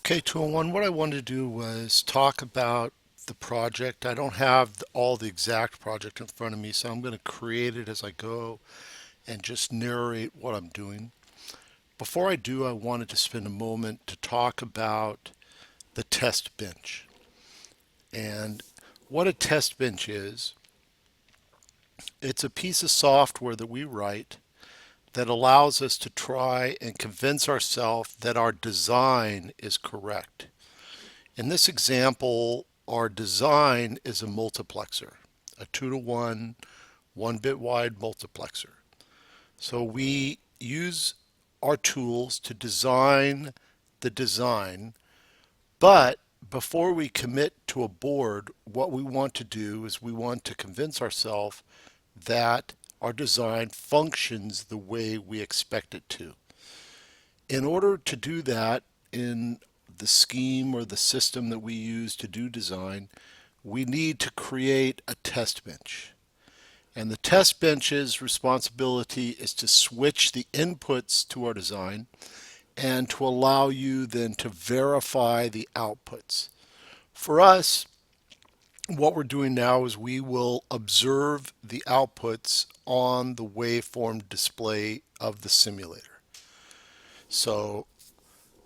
Okay, 201, what I wanted to do was talk about the project. I don't have all the exact project in front of me, so I'm going to create it as I go and just narrate what I'm doing. Before I do, I wanted to spend a moment to talk about the test bench. And what a test bench is, it's a piece of software that we write that allows us to try and convince ourselves that our design is correct. In this example, our design is a multiplexer, a 2-to-1, 1-bit wide multiplexer. So we use our tools to design the design, but before we commit to a board, what we want to do is we want to convince ourselves that our design functions the way we expect it to. In order to do that in the scheme or the system that we use to do design, we need to create a test bench. And the test bench's responsibility is to switch the inputs to our design and to allow you then to verify the outputs. For us, what we're doing now is we will observe the outputs on the waveform display of the simulator. So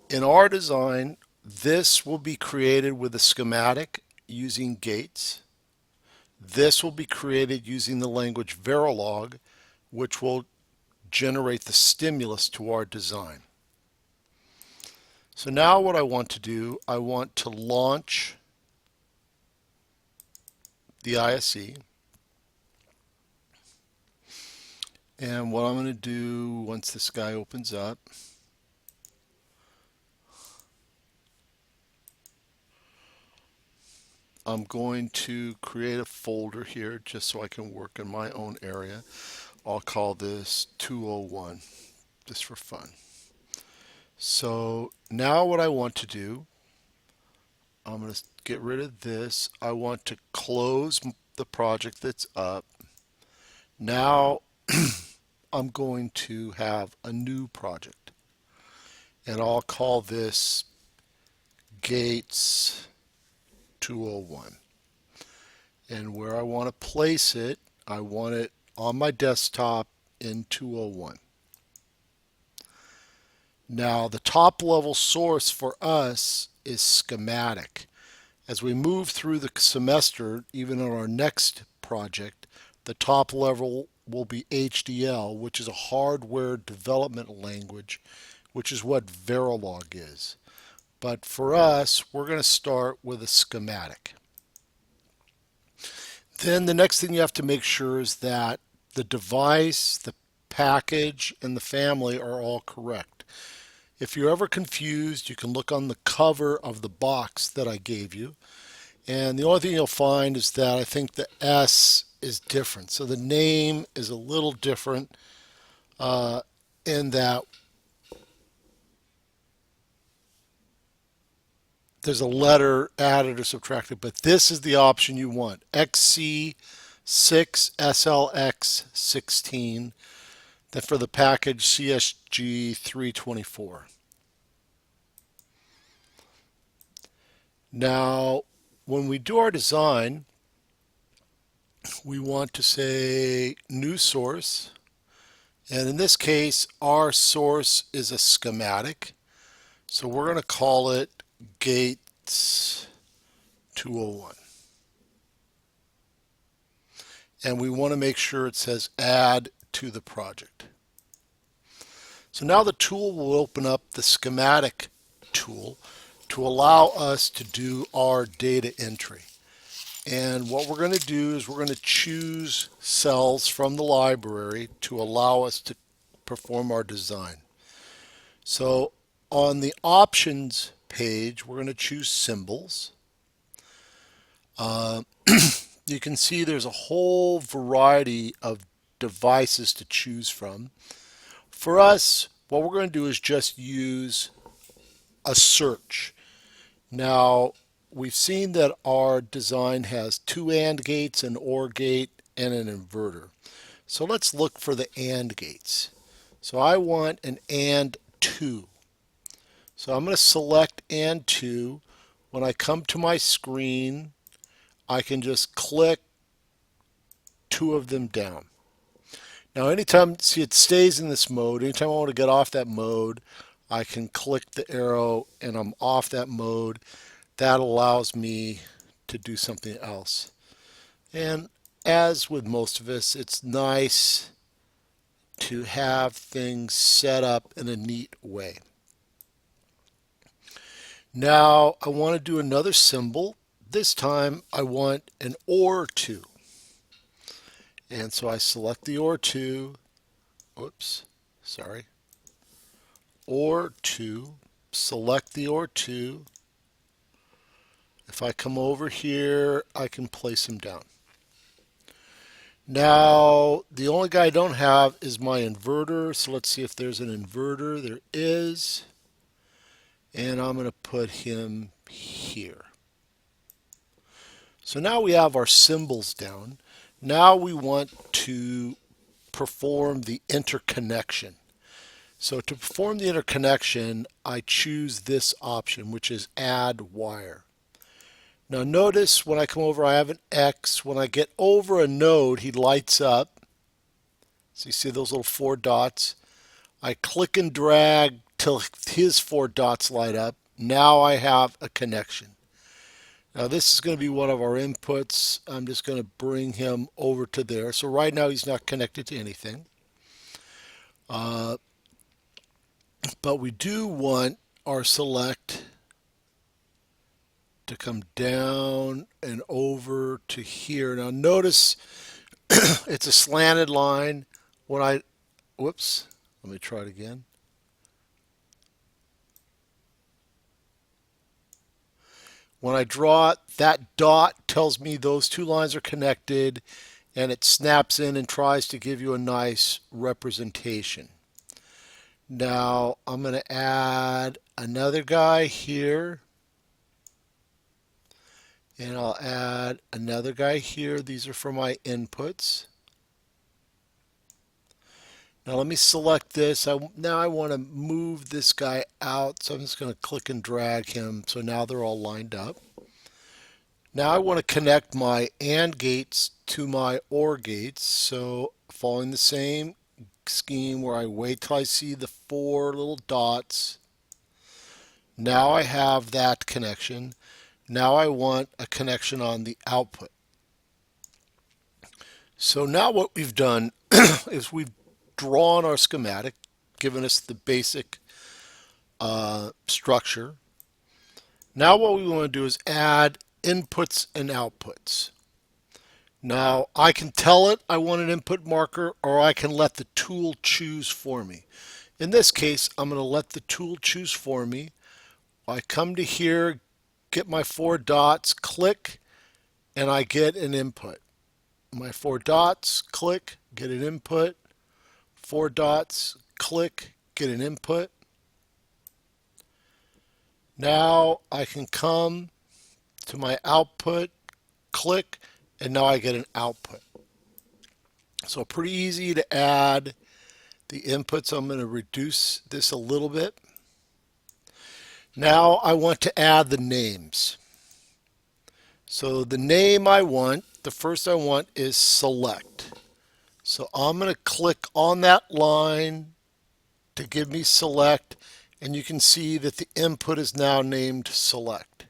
in our design, this will be created with a schematic using Gates. This will be created using the language Verilog, which will generate the stimulus to our design. So now what I want to do, I want to launch the ISE. And what I'm going to do once this guy opens up, I'm going to create a folder here just so I can work in my own area. I'll call this 201 just for fun. So now what I want to do, I'm going to get rid of this. I want to close the project that's up. Now I'm going to have a new project and I'll call this Gates201. And where I want to place it, I want it on my desktop in 201. Now the top level source for us is schematic. As we move through the semester, even on our next project, the top level will be HDL, which is a hardware development language, which is what Verilog is. But for us, we're going to start with a schematic. Then the next thing you have to make sure is that the device, the package, and the family are all correct. If you're ever confused, you can look on the cover of the box that I gave you. And the only thing you'll find is that I think the S is different. So the name is a little different in that there's a letter added or subtracted, but this is the option you want. XC6SLX16, then for the package CSG324. Now, when we do our design, we want to say new source. And in this case, our source is a schematic. So we're going to call it Gates 201. And we want to make sure it says add to the project. So now the tool will open up the schematic tool to allow us to do our data entry. And what we're going to do is we're going to choose cells from the library to allow us to perform our design. So on the options page, we're going to choose symbols. You can see there's a whole variety of devices to choose from. For us, what we're going to do is just use a search. Now, we've seen that our design has two AND gates, an OR gate, and an inverter. So let's look for the AND gates. So I want an AND 2. So I'm going to select and to. When I come to my screen, I can just click two of them down. Now anytime, see, it stays in this mode. Anytime I want to get off that mode, I can click the arrow and I'm off that mode. That allows me to do something else. And as with most of us, it's nice to have things set up in a neat way. Now I want to do another symbol. This time I want an or to. And so I select the or to. Oops, sorry. Or to. Select the or to. If I come over here, I can place them down. Now, the only guy I don't have is my inverter. So let's see if there's an inverter. There is. And I'm going to put him here. So now we have our symbols down. Now we want to perform the interconnection. So to perform the interconnection, I choose this option, which is add wire. Now notice when I come over, I have an X. When I get over a node, he lights up. So you see those little four dots. I click and drag till his four dots light up. Now I have a connection. Now this is going to be one of our inputs. I'm just going to bring him over to there. So right now he's not connected to anything. But we do want our select to come down and over to here. Now notice it's a slanted line. Whoops, let me try it again. When I draw it, that dot tells me those two lines are connected, and it snaps in and tries to give you a nice representation. Now I'm going to add another guy here. And I'll add another guy here. These are for my inputs. Now let me select this. Now I want to move this guy out. So I'm just going to click and drag him. So now they're all lined up. Now I want to connect my AND gates to my OR gates. So following the same scheme where I wait till I see the four little dots. Now I have that connection. Now I want a connection on the output. So now what we've done is we've drawn our schematic, given us the basic structure. Now what we want to do is add inputs and outputs. Now I can tell it I want an input marker, or I can let the tool choose for me. In this case, I'm going to let the tool choose for me. I come to here, get my four dots, click, and I get an input. My four dots, click, get an input. Four dots, click, get an input. Now I can come to my output, click, and now I get an output. So pretty easy to add the inputs. I'm going to reduce this a little bit. Now I want to add the names. So the name I want, the first I want is select. So I'm going to click on that line to give me select, and you can see that the input is now named select.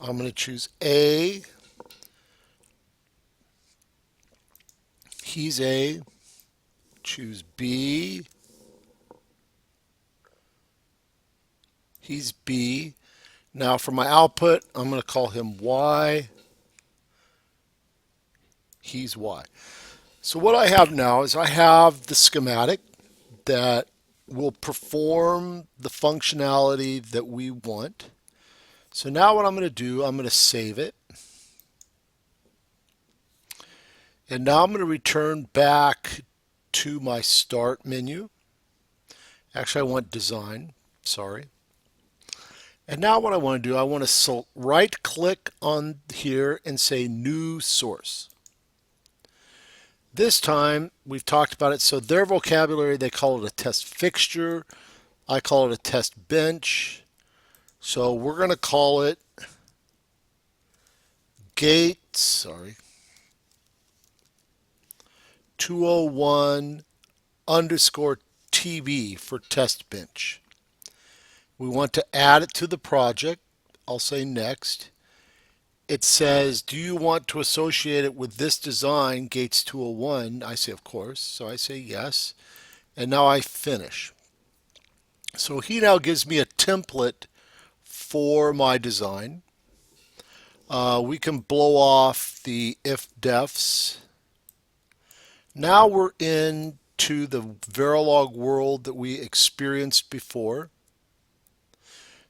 I'm going to choose A. He's A. Choose B. He's B. Now for my output, I'm going to call him Y. He's Y. So what I have now is I have the schematic that will perform the functionality that we want. So now what I'm going to do, I'm going to save it. And now I'm going to return back to my start menu. Actually, I want design, sorry. And now what I want to do, I want to right click on here and say new source. This time we've talked about it. So their vocabulary, they call it a test fixture. I call it a test bench. So we're going to call it Gates201 underscore TB for test bench. We want to add it to the project. I'll say next. It says, do you want to associate it with this design, Gates 201? I say, of course. So I say yes. And now I finish. So he now gives me a template for my design. We can blow off the if defs. Now we're into the Verilog world that we experienced before.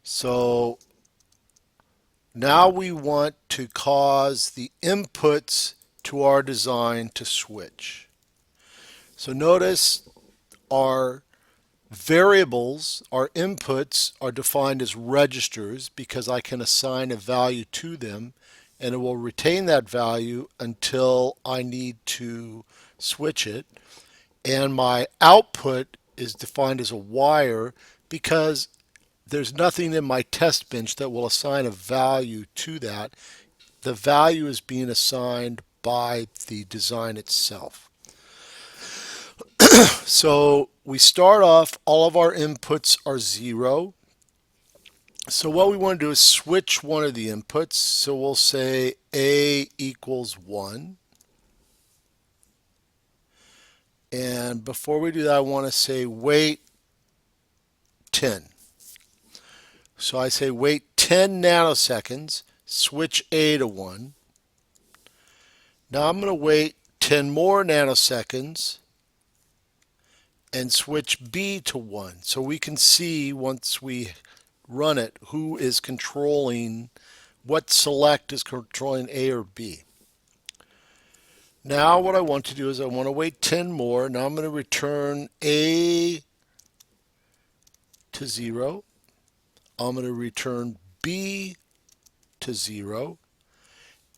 So now we want to cause the inputs to our design to switch. So notice our variables, our inputs, are defined as registers because I can assign a value to them, and it will retain that value until I need to switch it. And my output is defined as a wire because there's nothing in my test bench that will assign a value to that. The value is being assigned by the design itself. So we start off, all of our inputs are 0. So what we want to do is switch one of the inputs. So we'll say A equals 1. And before we do that, I want to say wait 10. So I say wait 10 nanoseconds, switch A to 1. Now I'm going to wait 10 more nanoseconds and switch B to 1. So we can see once we run it who is controlling, what select is controlling A or B. Now what I want to do is I want to wait 10 more. Now I'm going to return A to 0. I'm going to return B to 0.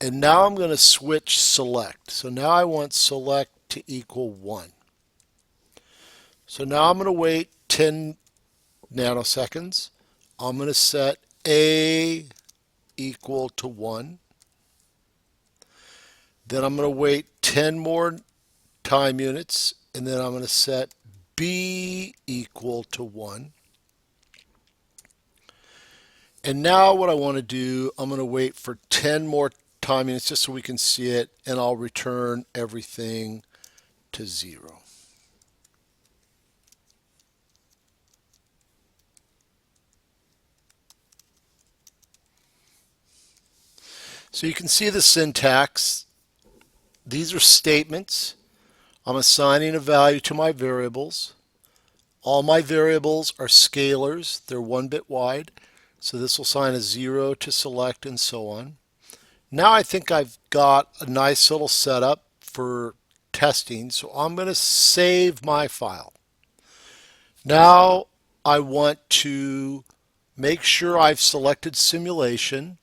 And now I'm going to switch select. So now I want select to equal 1. So now I'm going to wait 10 nanoseconds. I'm going to set A equal to 1. Then I'm going to wait 10 more time units, and then I'm going to set B equal to 1. And now what I want to do, I'm going to wait for 10 more time units just so we can see it, and I'll return everything to 0. So you can see the syntax. These are statements. I'm assigning a value to my variables. All my variables are scalars. They're 1 bit wide. So this will assign a 0 to select and so on. Now I think I've got a nice little setup for testing. So I'm going to save my file. Now I want to make sure I've selected simulation.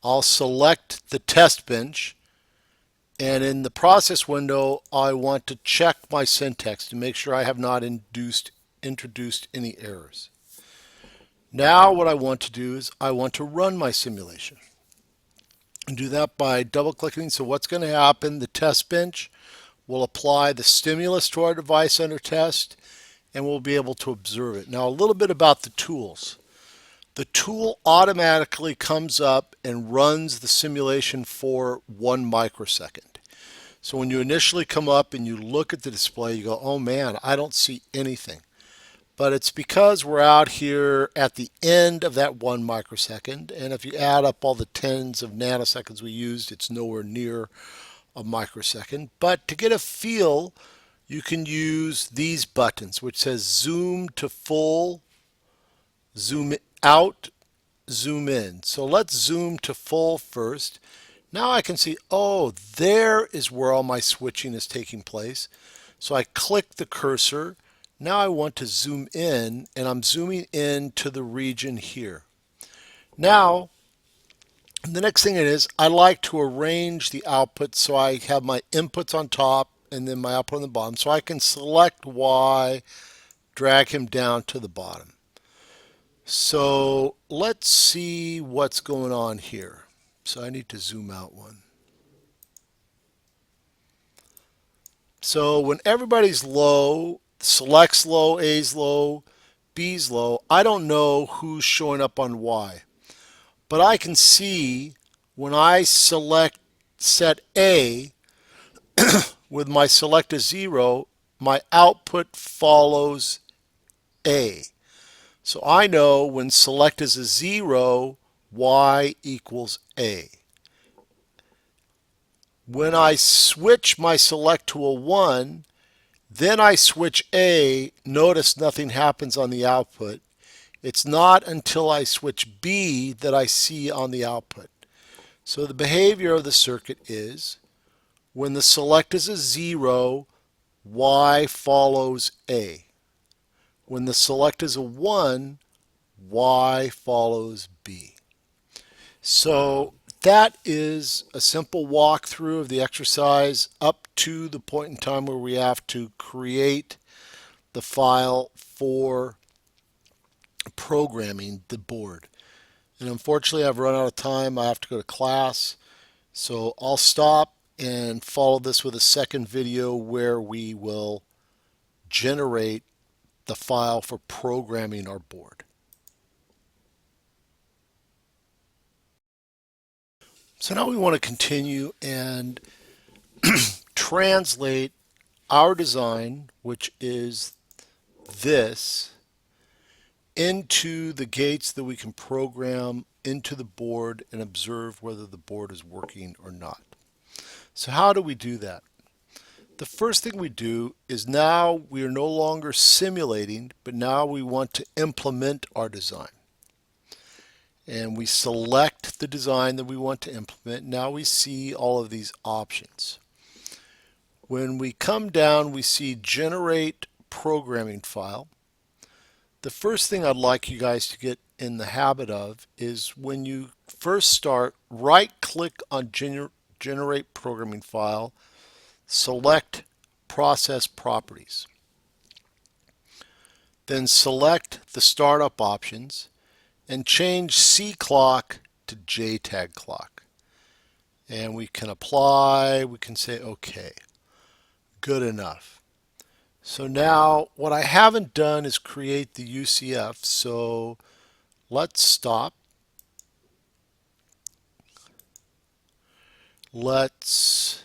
I'll select the test bench. And in the process window, I want to check my syntax to make sure I have not introduced any errors. Now what I want to do is I want to run my simulation. And do that by double clicking. So what's going to happen, the test bench will apply the stimulus to our device under test, and we'll be able to observe it. Now a little bit about the tools. The tool automatically comes up and runs the simulation for 1 microsecond. So when you initially come up and you look at the display, you go, oh man, I don't see anything. But it's because we're out here at the end of that 1 microsecond. And if you add up all the tens of nanoseconds we used, it's nowhere near a microsecond. But to get a feel, you can use these buttons, which says zoom to full, zoom out, zoom in. So let's zoom to full first. Now I can see, oh, there is where all my switching is taking place. So I click the cursor. Now I want to zoom in, and I'm zooming in to the region here. Now, the next thing it is, I like to arrange the output so I have my inputs on top and then my output on the bottom. So I can select Y, drag him down to the bottom. So let's see what's going on here. So I need to zoom out one. So when everybody's low, select's low, A's low, B's low, I don't know who's showing up on Y. But I can see when I set A with my select as 0, my output follows A. So I know when select is a 0, Y equals A. When I switch my select to a 1, then I switch A, notice nothing happens on the output. It's not until I switch B that I see on the output. So the behavior of the circuit is when the select is a 0, Y follows A. When the select is a 1, Y follows B. So that is a simple walkthrough of the exercise up to the point in time where we have to create the file for programming the board. And unfortunately, I've run out of time. I have to go to class. So I'll stop and follow this with a second video where we will generate the file for programming our board. So now we want to continue and translate our design, which is this, into the gates that we can program into the board and observe whether the board is working or not. So how do we do that? The first thing we do is now we are no longer simulating, but now we want to implement our design. And we select the design that we want to implement. Now we see all of these options. When we come down, we see Generate Programming File. The first thing I'd like you guys to get in the habit of is when you first start, right-click on Generate Programming File, select Process Properties. Then select the startup options and change C clock to JTAG clock. And we can apply, we can say OK. Good enough. So now what I haven't done is create the UCF, so let's stop. Let's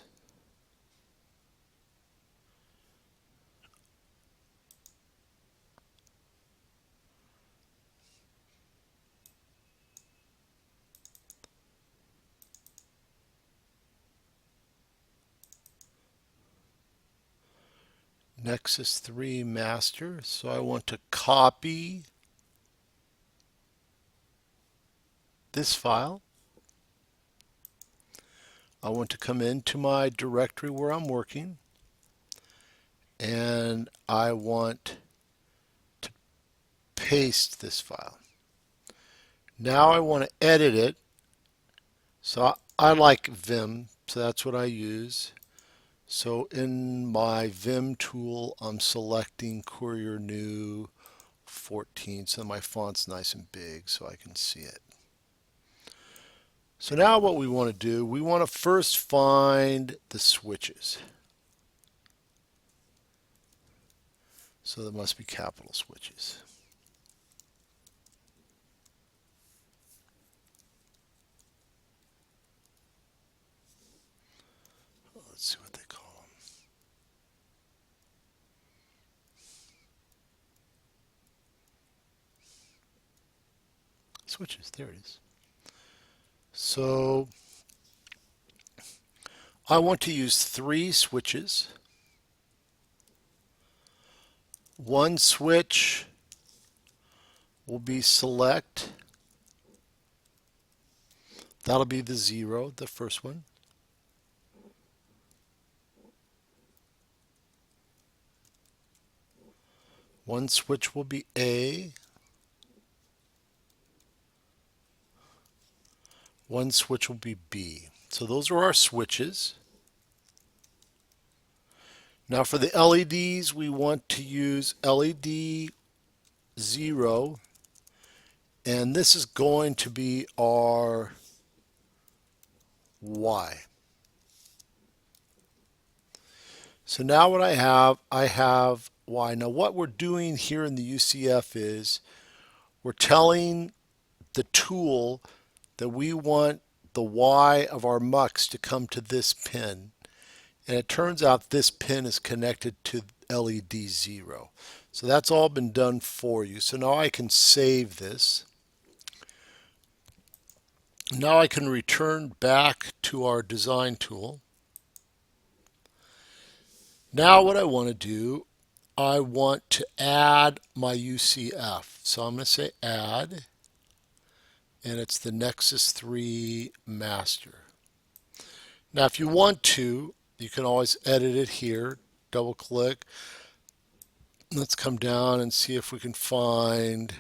Nexus 3 master. So I want to copy this file. I want to come into my directory where I'm working, and I want to paste this file. Now I want to edit it. So I like Vim, so that's what I use. So in my Vim tool, I'm selecting Courier New 14, so my font's nice and big so I can see it. So now what we want to do, we want to first find the switches. So there must be capital switches. Let's see what they call them. Switches, there it is. So I want to use 3 switches. One switch will be select. That'll be the 0, the first one. One switch will be A. One switch will be B. So those are our switches. Now for the LEDs, we want to use LED 0, and this is going to be our Y. So now what I have Y. Now what we're doing here in the UCF is we're telling the tool that we want the Y of our mux to come to this pin. And it turns out this pin is connected to LED 0. So that's all been done for you. So now I can save this. Now I can return back to our design tool. Now what I want to do, I want to add my UCF. So I'm going to say add, and it's the Nexus 3 master. Now if you want to, you can always edit it here. Double click. Let's come down and see if we can find,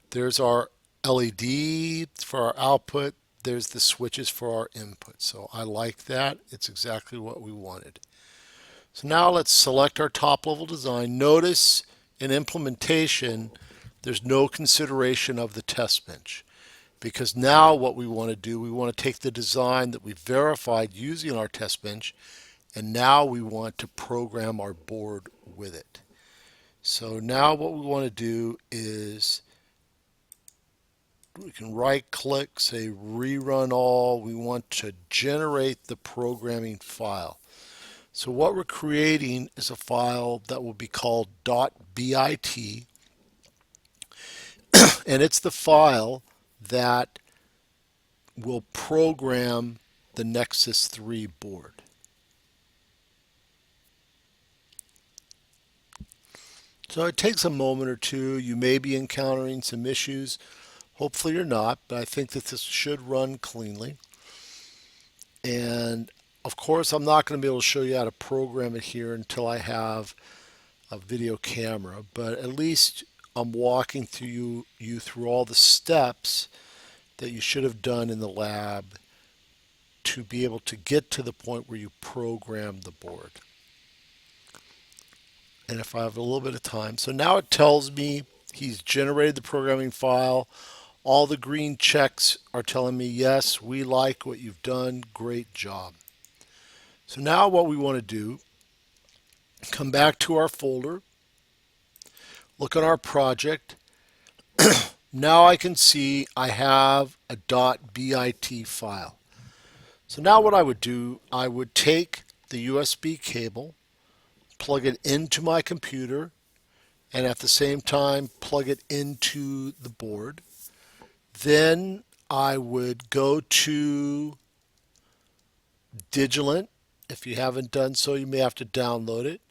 there's our LED for our output. There's the switches for our input. So I like that. It's exactly what we wanted. So now let's select our top level design. Notice in implementation, there's no consideration of the test bench, because now what we want to do, we want to take the design that we verified using our test bench, and now we want to program our board with it. So now what we want to do is we can right click, say rerun all. We want to generate the programming file. So what we're creating is a file that will be called .bit, and it's the file that will program the Nexus 3 board. So it takes a moment or two. You may be encountering some issues. Hopefully you're not, but I think that this should run cleanly. And of course, I'm not going to be able to show you how to program it here until I have a video camera, but at least I'm walking you through all the steps that you should have done in the lab to be able to get to the point where you program the board. And if I have a little bit of time, so now it tells me he's generated the programming file. All the green checks are telling me, yes, we like what you've done. Great job. So now what we want to do, come back to our folder, look at our project. Now I can see I have a .bit file. So now what I would do, I would take the USB cable, plug it into my computer, and at the same time plug it into the board. Then I would go to Digilent. If you haven't done so, you may have to download it.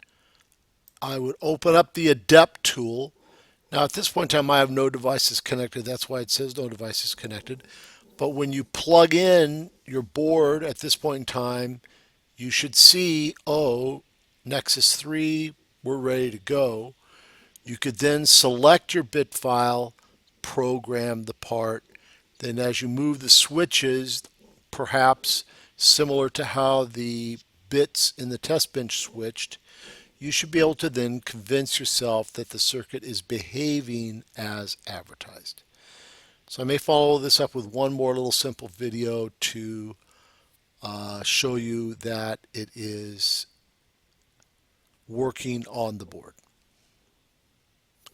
I would open up the Adept tool. Now at this point in time I have no devices connected. That's why it says no devices connected. But when you plug in your board at this point in time, you should see, oh, Nexus 3, we're ready to go. You could then select your bit file, program the part. Then as you move the switches, perhaps similar to how the bits in the test bench switched, you should be able to then convince yourself that the circuit is behaving as advertised. So I may follow this up with one more little simple video to show you that it is working on the board.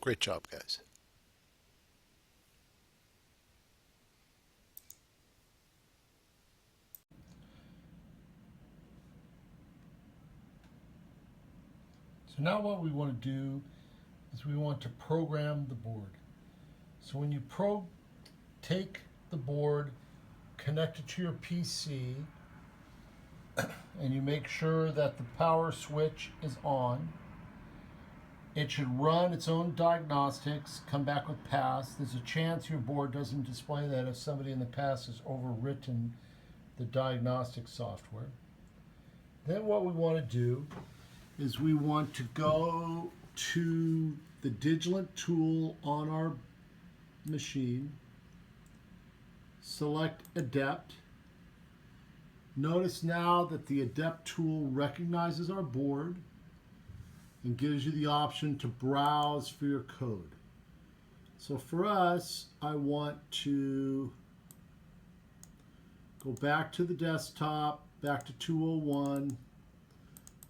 Great job, guys. So now what we want to do is we want to program the board. So when you take the board, connect it to your PC, and you make sure that the power switch is on, it should run its own diagnostics, come back with pass. There's a chance your board doesn't display that if somebody in the past has overwritten the diagnostic software. Then what we want to do is we want to go to the Digilent tool on our machine, select Adept. Notice now that the Adept tool recognizes our board. and gives you the option to browse for your code. So for us, I want to go back to the desktop, back to 201,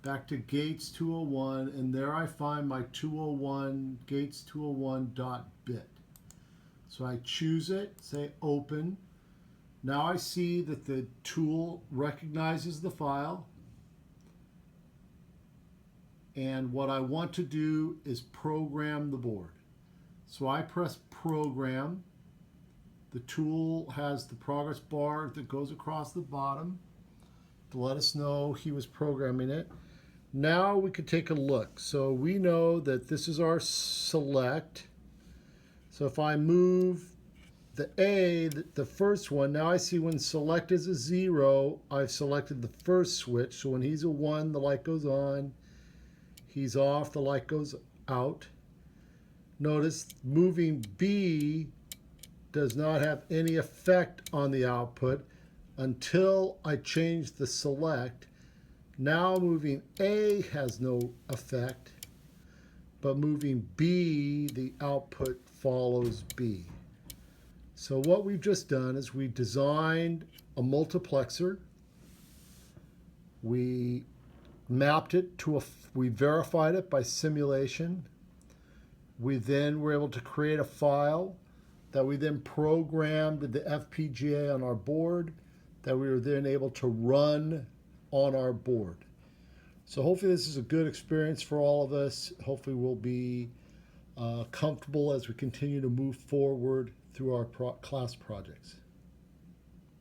back to Gates201, and there I find my 201 Gates201.bit. So I choose it, say open. Now I see that the tool recognizes the file. And what I want to do is program the board. So I press program. The tool has the progress bar that goes across the bottom to let us know he was programming it. Now we could take a look. So we know that this is our select. So if I move the A, the first one, now I see when select is a 0, I've selected the first switch. So when he's a 1, the light goes on. He's off, the light goes out. Notice moving B does not have any effect on the output until I change the select. Now moving A has no effect, but moving B, the output follows B. So what we've just done is we designed a multiplexer. We mapped it to we verified it by simulation. We then were able to create a file that we then programmed the FPGA on our board that we were then able to run on our board. So hopefully this is a good experience for all of us. Hopefully we'll be comfortable as we continue to move forward through our class projects.